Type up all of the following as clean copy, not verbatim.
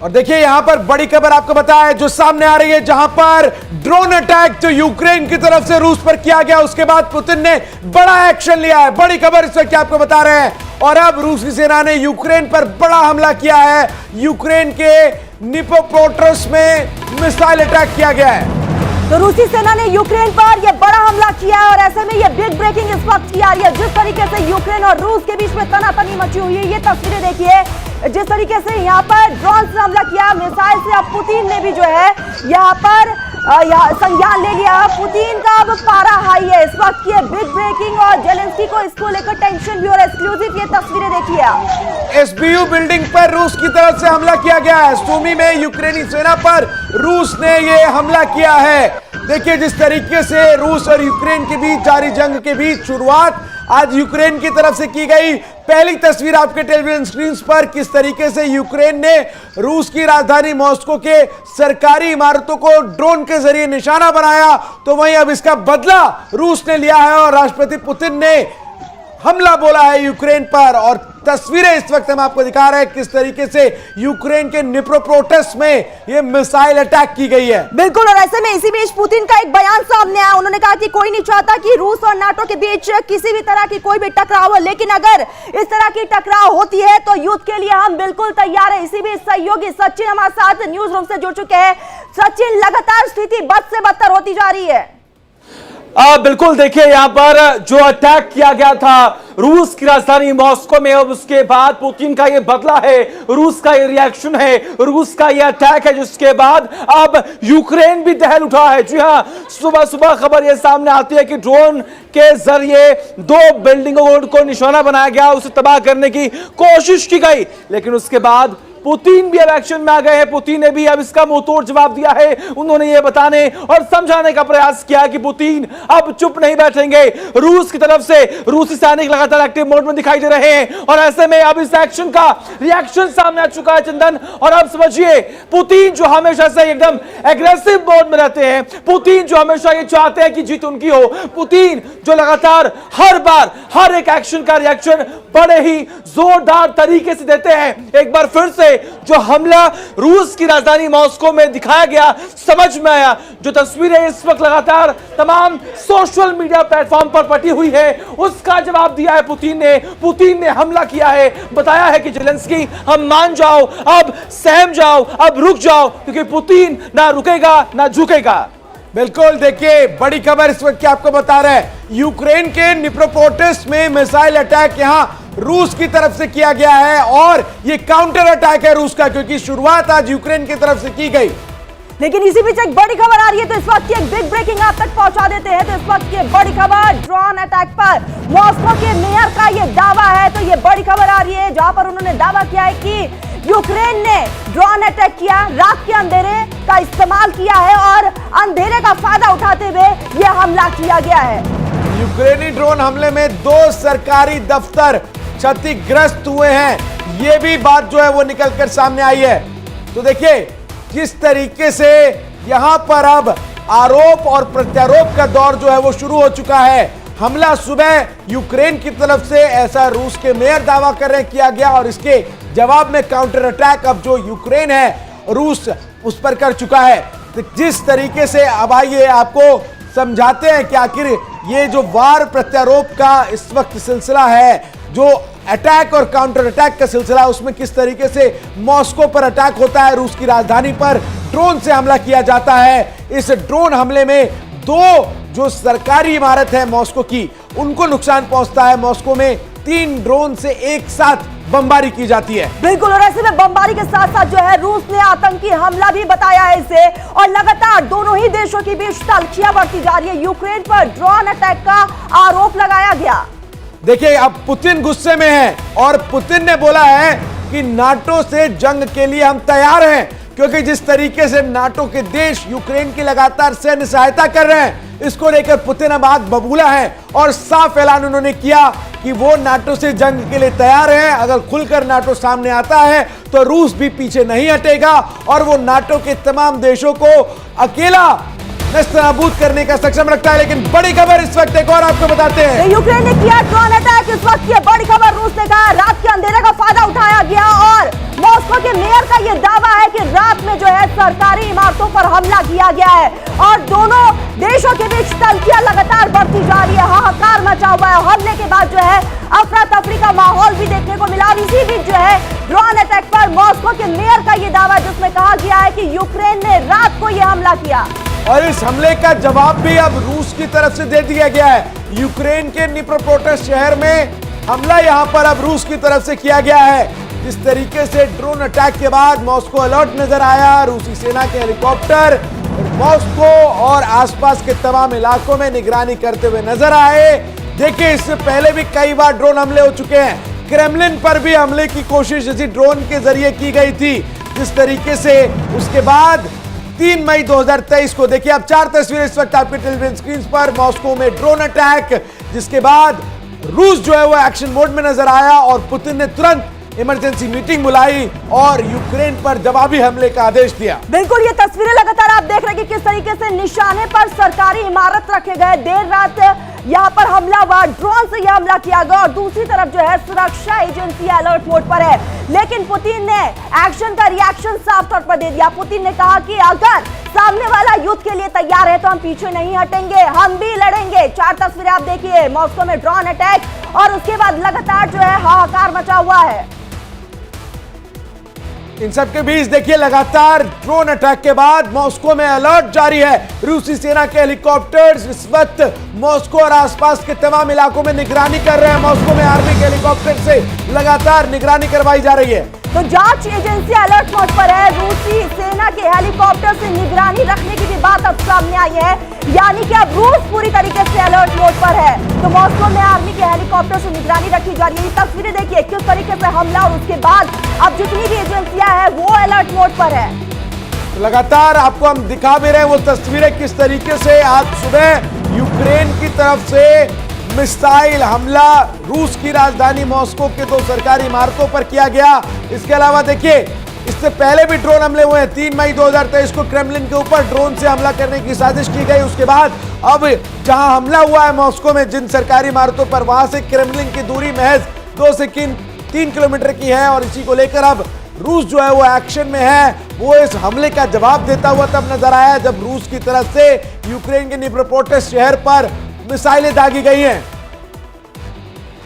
और देखिए यहां पर बड़ी खबर आपको बताया है जो सामने आ रही है, जहां पर ड्रोन अटैक जो यूक्रेन की तरफ से रूस पर किया गया, उसके बाद पुतिन ने बड़ा एक्शन लिया है। बड़ी खबर इस वक्त आपको बता रहे हैं। और अब रूस की सेना ने यूक्रेन पर बड़ा हमला किया है। यूक्रेन के निप्रोपेट्रोव्स्क में मिसाइल अटैक किया गया है। तो रूसी सेना ने यूक्रेन पर यह बड़ा हमला किया है और ऐसे में यह बिग ब्रेकिंग इस वक्त की आ रही है। जिस तरीके से यूक्रेन और रूस के बीच में तनातनी मची हुई है, ये तस्वीरें देखिए। जिस तरीके से यहाँ पर ड्रोन से हमला किया, मिसाइल से, अब पुतिन ने भी जो है यहाँ पर संज्ञान ले लिया। पुतिन का अब पारा हाई है इस वक्त की बिग ब्रेकिंग, और जेलेंस्की को इसको लेकर टेंशन भी और एक्सक्लूसिव ये तस्वीरें देखिए। एसबीयू बिल्डिंग पर रूस की तरफ से हमला किया गया है। सूमी में यूक्रेनी सेना पर रूस ने ये हमला किया है। देखिए जिस तरीके से रूस और यूक्रेन के बीच जारी जंग के बीच शुरुआत आज यूक्रेन की तरफ से की गई। पहली तस्वीर आपके टेलीविजन स्क्रीन पर किस तरीके से यूक्रेन ने रूस की राजधानी मॉस्को के सरकारी इमारतों को ड्रोन के जरिए निशाना बनाया, तो वहीं अब इसका बदला रूस ने लिया है और राष्ट्रपति पुतिन ने हमला बोला है यूक्रेन पर। और तस्वीरें इस वक्त हम आपको दिखा रहे हैं किस तरीके से यूक्रेन के निप्रोपेट्रोव्स्क में यह मिसाइल अटैक की गई है। बिल्कुल, और ऐसे में इसी बीच पुतिन का एक बयान सामने आया। उन्होंने कहा कि कोई नहीं चाहता कि रूस और नाटो के बीच किसी भी तरह की कोई भी टकराव हो, लेकिन अगर इस तरह की टकराव होती है तो युद्ध के लिए हम बिल्कुल तैयार है। इसी बीच सहयोगी सचिन हमारे साथ न्यूज रूम से जुड़ चुके हैं। सचिन, लगातार स्थिति बद से बदतर होती जा रही है। बिल्कुल, देखिए यहाँ पर जो अटैक किया गया था रूस की राजधानी मॉस्को में, अब उसके बाद पुतिन का ये बदला है, रूस का ये रिएक्शन है, रूस का ये अटैक है, जिसके बाद अब यूक्रेन भी दहल उठा है। जी हाँ, सुबह सुबह खबर ये सामने आती है कि ड्रोन के जरिए 2 बिल्डिंगों को निशाना बनाया गया, उसे तबाह करने की कोशिश की गई, लेकिन उसके बाद पुतिन भी अब एक्शन में आ गए हैं। पुतिन ने भी अब इसका मुंहतोड़ जवाब दिया है। उन्होंने ये बताने और समझाने का प्रयास किया कि पुतिन अब चुप नहीं बैठेंगे। रूस की तरफ से रूसी सैनिक लगातार एक्टिव मोड में दिखाई दे रहे हैं और ऐसे में अब इस एक्शन का रिएक्शन सामने आ चुका है चंदन। और अब समझिए, पुतिन जो हमेशा से एकदम एग्रेसिव मोड में रहते हैं, पुतिन जो हमेशा ये चाहते हैं कि जीत उनकी हो, पुतिन जो लगातार हर बार हर एक एक्शन का रिएक्शन बड़े ही जोरदार तरीके से देते हैं। एक बार फिर से जो हमला रूस की राजधानी मॉस्को में दिखाया गया, समझ में आया। जो तस्वीरें इस वक्त लगातार तमाम सोशल मीडिया प्लेटफॉर्म पर पटी हुई है, उसका जवाब दिया है पुतिन ने हमला किया है। बताया है कि जेलेंस्की हम मान जाओ, अब सहम जाओ, अब रुक जाओ, क्योंकि पुतिन ना रुकेगा ना झुकेगा। बिल्कुल, देखिए बड़ी खबर इस वक्त आपको बता रहे हैं। यूक्रेन के निप्रोपेट्रोव्स्क में मिसाइल अटैक यहां रूस की तरफ से किया गया है और यह काउंटर अटैक है रूस का, क्योंकि शुरुआत आज यूक्रेन की तरफ से की गई। लेकिन इसी बीच एक बड़ी खबर आ रही है, तो इस वक्त की एक बिग ब्रेकिंग आप तक पहुंचा देते हैं। तो इस वक्त की बड़ी खबर, ड्रोन अटैक पर मॉस्को के मेयर का यह दावा है। तो यह बड़ी खबर आ रही है जहां पर उन्होंने दावा किया है कि यूक्रेन ने ड्रोन अटैक किया, रात के अंधेरे का इस्तेमाल किया है और अंधेरे का फायदा उठाते हुए यह हमला किया गया है। यूक्रेनी ड्रोन हमले में 2 सरकारी दफ्तर क्षतिग्रस्त हुए हैं। यह भी बात जो है वो निकलकर सामने आई है। तो देखिए जिस तरीके से यहां पर अब आरोप और प्रत्यारोप का दौर जो है वो शुरू हो चुका है। हमला सुबह यूक्रेन की तरफ से, ऐसा रूस के मेयर दावा कर रहे हैं, किया गया और इसके जवाब में काउंटर अटैक अब जो यूक्रेन है रूस उस पर कर चुका है। तो जिस तरीके से अब आइए आपको समझाते हैं कि आखिर ये जो वार प्रत्यारोप का इस वक्त सिलसिला है, जो अटैक और काउंटर अटैक का सिलसिला, उसमें किस तरीके से मॉस्को पर अटैक होता है, रूस की राजधानी पर ड्रोन से हमला किया जाता है। इस ड्रोन हमले में 2 जो सरकारी इमारत है मॉस्को की, उनको नुकसान पहुंचता है। मॉस्को में 3 ड्रोन से एक साथ बमबारी की जाती है। बिल्कुल, और ऐसे में बमबारी के साथ साथ जो है रूस ने आतंकी हमला भी बताया है इसे, और लगातार दोनों ही देशों के बीच तल्खियां बढ़ती जा रही है। यूक्रेन पर ड्रोन अटैक का आरोप लगाया गया। देखिए अब पुतिन गुस्से में है और पुतिन ने बोला है कि नाटो से जंग के लिए हम तैयार हैं, क्योंकि जिस तरीके से नाटो के देश यूक्रेन की लगातार सैन्य सहायता कर रहे हैं, इसको लेकर पुतिन अब आग बबूला है और साफ ऐलान उन्होंने किया कि वो नाटो से जंग के लिए तैयार हैं। अगर खुलकर नाटो सामने आता है तो रूस भी पीछे नहीं हटेगा और वो नाटो के तमाम देशों को अकेला नेस्तनाबूद करने का सक्षम रखता है। लेकिन बड़ी खबर इस वक्त एक और आपको बताते हैं, यूक्रेन ने किया ड्रोन अटैक। इस वक्त की बड़ी खबर, रूस ने कहा रात के अंधेरे का फायदा उठाया गया और मॉस्को के मेयर का यह दावा है कि पर हमला किया गया है और दोनों देशों के बीच तल्खियां लगातार बढ़ती जा रही है, हाहाकार मचा हुआ है। हमले के बाद जो है अफरा तफरी का माहौल भी देखने को मिला। इसी बीच जो है ड्रोन अटैक पर मॉस्को के मेयर का ये दावा, जिसमें कहा गया है कि यूक्रेन ने रात को यह हमला किया और इस हमले का जवाब भी अब रूस की तरफ से दे दिया गया है। यूक्रेन के निप्रोपेट्रोव्स्क शहर में हमला यहां पर अब रूस की तरफ से किया गया है। जिस तरीके से ड्रोन अटैक के बाद मॉस्को अलर्ट नजर आया, रूसी सेना के हेलीकॉप्टर मॉस्को और आसपास के तमाम इलाकों में निगरानी करते हुए नजर आए। देखिए, इससे पहले भी कई बार ड्रोन हमले हो चुके हैं। क्रेमलिन पर भी हमले की कोशिश इसी ड्रोन के जरिए की गई थी। जिस तरीके से उसके बाद 3 मई 2023 को देखिए, अब 4 तस्वीरें इस वक्त आपके टेलीविजन स्क्रीन पर। मॉस्को में ड्रोन अटैक, जिसके बाद रूस जो है वो एक्शन मोड में नजर आया और पुतिन ने तुरंत इमरजेंसी मीटिंग बुलाई और यूक्रेन पर जवाबी हमले का आदेश दिया। बिल्कुल, ये तस्वीरें लगातार आप देख रहे हैं कि किस तरीके से निशाने पर सरकारी इमारत रखे गए। देर रात यहाँ पर हमला हुआ, ड्रोन से यह हमला किया गया और दूसरी तरफ जो है सुरक्षा एजेंसी अलर्ट मोड पर है। लेकिन पुतिन ने एक्शन का रिएक्शन साफ तौर पर दे दिया। पुतिन ने कहा कि अगर सामने वाला युद्ध के लिए तैयार है तो हम पीछे नहीं हटेंगे, हम भी लड़ेंगे। 4 तस्वीरें आप देखिए, मॉस्को में ड्रोन अटैक और उसके बाद लगातार जो है हाहाकार मचा हुआ है। इन सब के बीच देखिए, लगातार ड्रोन अटैक के बाद मॉस्को में अलर्ट जारी है। रूसी सेना के हेलीकॉप्टर्स इस वक्त मॉस्को और आसपास के तमाम इलाकों में निगरानी कर रहे हैं। मॉस्को में आर्मी के हेलीकॉप्टर से लगातार निगरानी करवाई जा रही है। तो जांच एजेंसी अलर्ट मोड पर है। रूसी सेना के हेलीकॉप्टर से निगरानी रखने की भी बात अब सामने आई है, यानी कि अब रूस पूरी तरीके से अलर्ट मोड पर है। तो मॉस्को में आर्मी के हेलीकॉप्टर से निगरानी रखी जा रही है। ये तस्वीरें देखिए किस तरीके से हमला और उसके बाद अब जितनी भी एजेंसियां हैं वो अलर्ट मोड पर है। लगातार आपको हम दिखा भी रहे हैं वो तस्वीरें, किस तरीके से आज सुबह यूक्रेन की तरफ से मिसाइल हमला रूस की राजधानी मॉस्को के 2 सरकारी इमारतों पर किया गया। इसके अलावा देखिए, इससे पहले भी ड्रोन हमले हुए हैं। 3 मई 2023 को क्रेमलिन के ऊपर ड्रोन से हमला करने की साजिश की गई। उसके बाद अब जहां हमला हुआ है मॉस्को में जिन सरकारी इमारतों पर, वहां से क्रेमलिन की दूरी महज 2 से 3 किलोमीटर की है और इसी को लेकर अब रूस जो है वो एक्शन में है। वो इस हमले का जवाब देता हुआ तब नजर आया जब रूस की तरफ से यूक्रेन के निप्रोपेट्रोव्स्क शहर पर मिसाइलें दागी गई हैं।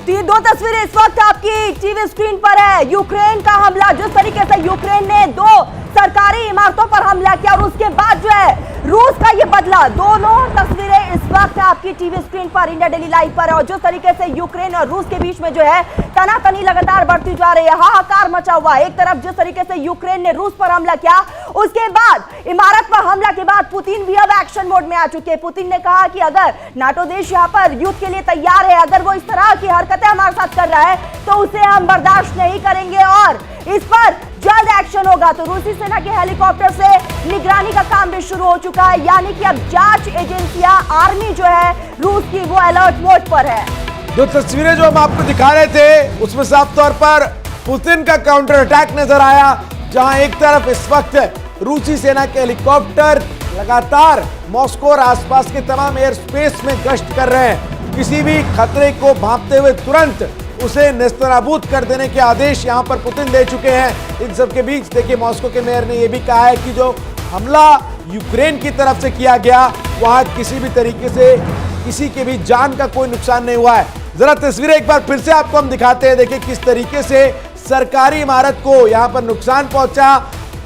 2 तस्वीरें इस वक्त आपकी टीवी स्क्रीन पर है। यूक्रेन का हमला, जिस तरीके से यूक्रेन ने 2 सरकारी इमारतों पर हमला किया और उसके बाद जो है रूस का ये बदला। दोनों तस्वीरें इस वक्त आपकी टीवी स्क्रीन पर इंडिया डेली लाइव पर है और जिस तरीके से यूक्रेन और रूस के बीच में जो है तनातनी लगातार बढ़ती जा रही है, हाहाकार मचा हुआ है। एक तरफ जिस तरीके से यूक्रेन ने रूस पर हमला किया, उसके बाद इमारत पर हमला के बाद पुतिन भी अब एक्शन मोड में आ चुके हैं। पुतिन ने कहा कि अगर नाटो देश यहाँ पर युद्ध के लिए तैयार है, अगर वो इस तरह की हरकतें हमारे साथ कर रहा है तो उसे हम बर्दाश्त नहीं करेंगे और इस पर जल्द एक्शन होगा। तो रूसी सेना के हेलीकॉप्टर से निगरानी का काम भी शुरू हो चुका है, यानी कि अब जांच एजेंसियां, आर्मी जो है रूस की, वो अलर्ट मोड पर है। जो तस्वीरें जो हम आपको दिखा रहे थे उसमें साफ तौर पर पुतिन का काउंटर अटैक नजर आया, जहां एक तरफ इस वक्त रूसी सेना के हेलीकॉप्टर लगातार मॉस्को और आसपास के तमाम एयर स्पेस में गश्त कर रहे हैं। किसी भी खतरे को भांपते हुए तुरंत उसे नेस्तनाबूद कर देने के आदेश यहां पर पुतिन दे चुके हैं। इन सब के बीच देखिए, मॉस्को के मेयर ने यह भी कहा है कि जो हमला यूक्रेन की तरफ से किया गया, वहां किसी भी तरीके से किसी के भी जान का कोई नुकसान नहीं हुआ है। जरा तस्वीरें एक बार फिर से आपको हम दिखाते हैं। देखिए किस तरीके से सरकारी इमारत को यहां पर नुकसान पहुंचा।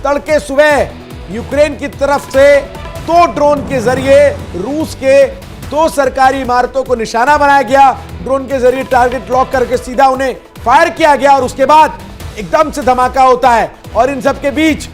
तड़के सुबह यूक्रेन की तरफ से 2 ड्रोन के जरिए रूस के 2 सरकारी इमारतों को निशाना बनाया गया। ड्रोन के जरिए टारगेट लॉक करके सीधा उन्हें फायर किया गया और उसके बाद एकदम से धमाका होता है और इन सब के बीच